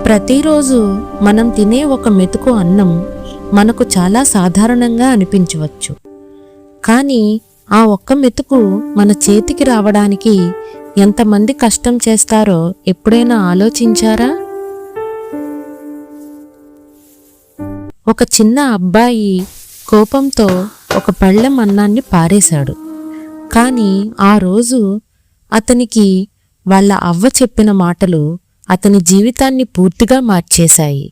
ప్రతిరోజు మనం తినే ఒక మెతుకు అన్నం మనకు చాలా సాధారణంగా అనిపించవచ్చు. కానీ ఆ ఒక్క మెతుకు మన చేతికి రావడానికి ఎంతమంది కష్టం చేస్తారో ఎప్పుడైనా ఆలోచించారా? ఒక చిన్న అబ్బాయి కోపంతో ఒక పళ్ళెం అన్నాన్ని పారేశాడు. కానీ ఆ రోజు అతనికి వాళ్ళ అవ్వ చెప్పిన మాటలు అతని జీవితాన్ని పూర్తిగా మార్చేశాయి.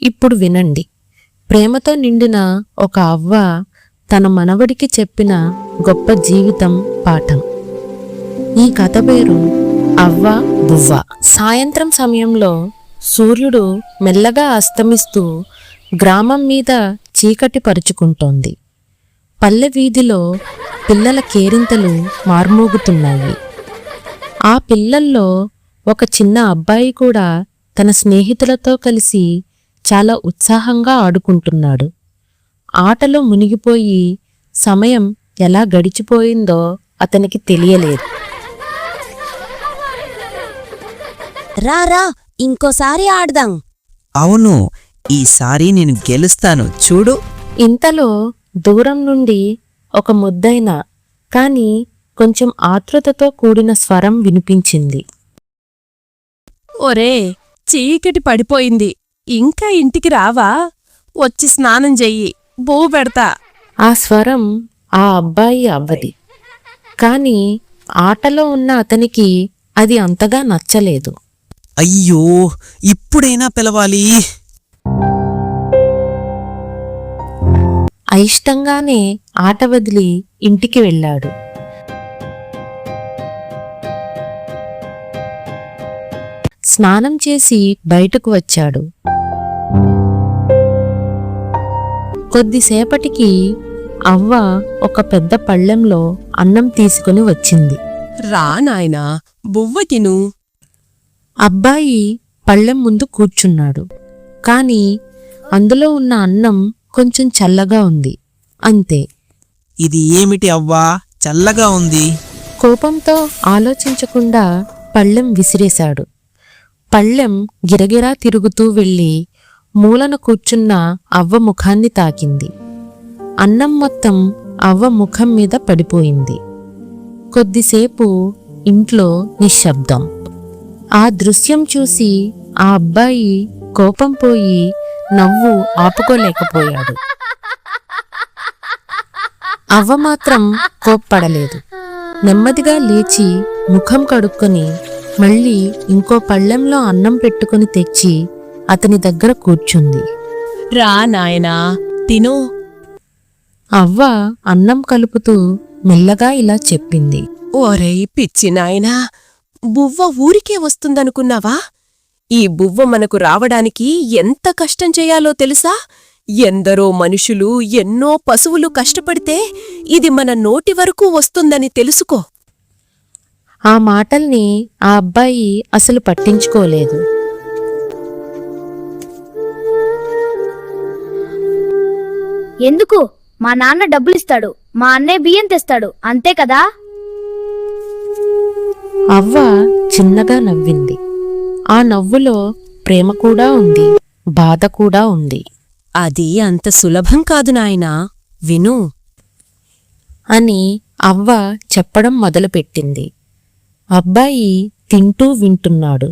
ఇప్పుడు వినండి, ప్రేమతో నిండిన ఒక అవ్వ తన మనవడికి చెప్పిన గొప్ప జీవితం పాఠం. ఈ కథ పేరు అవ్వ బువ్వ. సాయంత్రం సమయంలో సూర్యుడు మెల్లగా అస్తమిస్తూ గ్రామం మీద చీకటి పరుచుకుంటోంది. పల్లె వీధిలో పిల్లల కేరింతలు మార్మోగుతున్నాయి. ఆ పిల్లల్లో ఒక చిన్న అబ్బాయి కూడా తన స్నేహితులతో కలిసి చాలా ఉత్సాహంగా ఆడుకుంటున్నాడు. ఆటలో మునిగిపోయి సమయం ఎలా గడిచిపోయిందో అతనికి తెలియలేదు. రా ఇంకోసారి ఆడదాం. అవును, ఈసారి నేను గెలుస్తాను చూడు. ఇంతలో దూరం నుండి ఒక ముద్దైన కాని కొంచెం ఆతృతతో కూడిన స్వరం వినిపించింది. ఒరే, చీకటి పడిపోయింది, ఇంకా ఇంటికి రావా? వచ్చి స్నానం చెయ్యి, బూ పెడతా. ఆ స్వరం ఆ అబ్బాయి అవ్వది. కాని ఆటలో ఉన్న అతనికి అది అంతగా నచ్చలేదు. అయ్యో, ఇప్పుడైనా పిలవాలి. అయిష్టంగానే ఆట వదిలి ఇంటికి వెళ్ళాడు. స్నానం చేసి బయటకు వచ్చాడు. కొద్దిసేపటికి అవ్వ ఒక పెద్ద పళ్ళెంలో అన్నం తీసుకుని వచ్చింది. రా నాయనా, బువ్వ తిను. అబ్బాయి పళ్ళెం ముందు కూర్చున్నాడు. కాని అందులో ఉన్న అన్నం కొంచెం చల్లగా ఉంది, అంతే. ఇది ఏమిటి అవ్వా, చల్లగా ఉంది? కోపంతో ఆలోచించకుండా పళ్ళెం విసిరేశాడు. పళ్ళెం గిరగిరా తిరుగుతూ వెళ్ళి మూలన కూర్చున్న అవ్వ ముఖాన్ని తాకింది. అన్నం మొత్తం అవ్వ ముఖం మీద పడిపోయింది. కొద్దిసేపు ఇంట్లో నిశ్శబ్దం. ఆ దృశ్యం చూసి ఆ అబ్బాయి కోపం పోయి నవ్వు ఆపుకోలేకపోయాడు. అవ్వ మాత్రం కోప్పడలేదు. నెమ్మదిగా లేచి ముఖం కడుక్కొని మళ్ళీ ఇంకో పళ్ళెంలో అన్నం పెట్టుకుని తెచ్చి అతని దగ్గర కూర్చుంది. రా నాయనా, తిను. అవ్వ అన్నం కలుపుతూ మెల్లగా ఇలా చెప్పింది. ఓరై పిచ్చి నాయనా, బువ్వ ఊరికే వస్తుందనుకున్నావా? ఈ బువ్వ మనకు రావడానికి ఎంత కష్టం చేయాలో తెలుసా? ఎందరో మనుషులు, ఎన్నో పశువులు కష్టపడితే ఇది మన నోటి వరకు వస్తుందని తెలుసుకో. ఆ మాటల్ని ఆ అబ్బాయి అసలు పట్టించుకోలేదు. ఎందుకు? మా నాన్న డబ్బులిస్తాడు, మా అన్నయ్య బియ్యం తెస్తాడు, అంతే కదా? అవ్వ చిన్నగా నవ్వింది. ఆ నవ్వులో ప్రేమ కూడా ఉంది, బాధ కూడా ఉంది. అది అంత సులభం కాదు నాయనా, విను అని అవ్వ చెప్పడం మొదలుపెట్టింది. అబ్బాయి తింటూ వింటున్నాడు.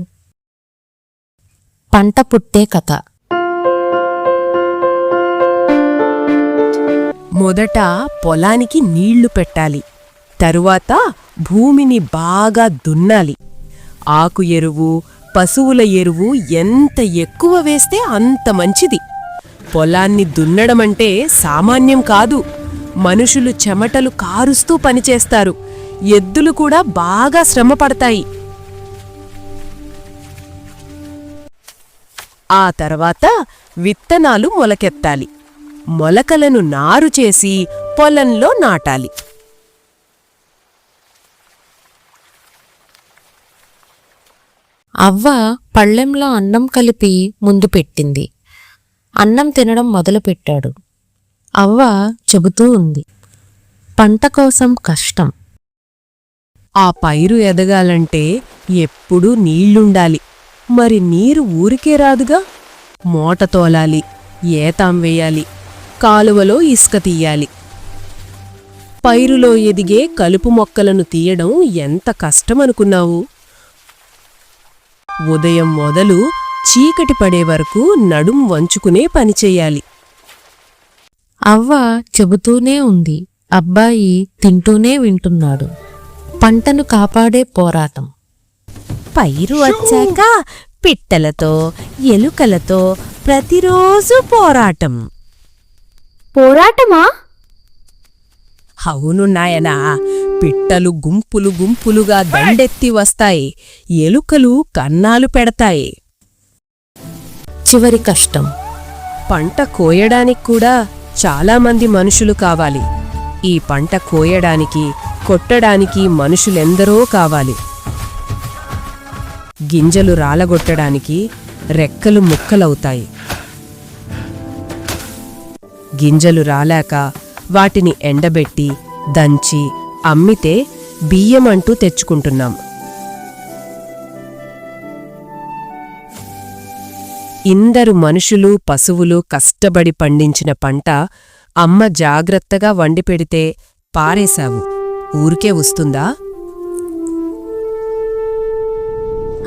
పంట పుట్టే కథ. మొదట పొలానికి నీళ్లు పెట్టాలి. తరువాత భూమిని బాగా దున్నాలి. ఆకు ఎరువు, పశువుల ఎరువు ఎంత ఎక్కువ వేస్తే అంత మంచిది. పొలాన్ని దున్నడమంటే సామాన్యం కాదు. మనుషులు చెమటలు కారుస్తూ పనిచేస్తారు. ఎద్దులు కూడా బాగా శ్రమపడతాయి. ఆ తర్వాత విత్తనాలు మొలకెత్తాలి. మొలకలను నారు చేసి పొలంలో నాటాలి. అవ్వ పళ్ళెంలో అన్నం కలిపి ముందు పెట్టింది. అన్నం తినడం మొదలుపెట్టాడు. అవ్వ చెబుతూ ఉంది, పంట కోసం కష్టం. ఆ పైరు ఎదగాలంటే ఎప్పుడూ నీళ్లుండాలి. మరి నీరు ఊరికే రాదుగా. మోట తోలాలి, ఏతాం వేయాలి, కాలువలో ఇసుక తీయాలి. పైరులో ఎదిగే కలుపు మొక్కలను తీయడం ఎంత కష్టమనుకున్నావు. ఉదయం మొదలు చీకటి పడే వరకు నడుం వంచుకునే పనిచెయ్యాలి. అవ్వ చెబుతూనే ఉంది, అబ్బాయి తింటూనే వింటున్నాడు. పంటను కాపాడే పోరాటం. పైరు వచ్చాక పిట్టలతో, ఎలుకలతో ప్రతిరోజు పోరాటం. పోరాటమా? అవును నాయనా, పిట్టలు గుంపులు గుంపులుగా దండెత్తి వస్తాయి, ఎలుకలు కన్నాలు పెడతాయి. చివరి కష్టం. పంట కోయడానికి కూడా చాలామంది మనుషులు కావాలి. ఈ పంట కోయడానికి, కొట్టడానికి మనుషులెందరో కావాలి. గింజలు రాలగొట్టడానికి రెక్కలు ముక్కలవుతాయి. గింజలు రాలాక వాటిని ఎండబెట్టి, దంచి, అమ్మితే బియ్యమంటూ తెచ్చుకుంటున్నాం. ఇందరు మనుషులు, పశువులు కష్టపడి పండించిన పంట అమ్మ జాగ్రత్తగా వండిపెడితే పారేశావు, ఊరికే వస్తుందా?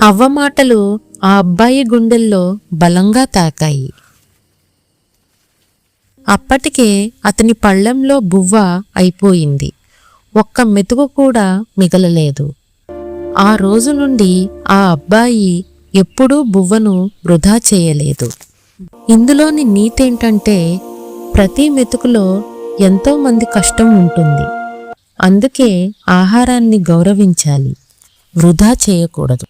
అవ్వ మాటలు ఆ అబ్బాయి గుండెల్లో బలంగా తాకాయి. అప్పటికే అతని పళ్ళెంలో బువ్వ అయిపోయింది. ఒక్క మెతుకు కూడా మిగలలేదు. ఆ రోజు నుండి ఆ అబ్బాయి ఎప్పుడూ బువ్వను వృధా చేయలేదు. ఇందులోని నీతేంటంటే, ప్రతి మెతుకులో ఎంతో మంది కష్టం ఉంటుంది. అందుకే ఆహారాన్ని గౌరవించాలి, వృధా చేయకూడదు.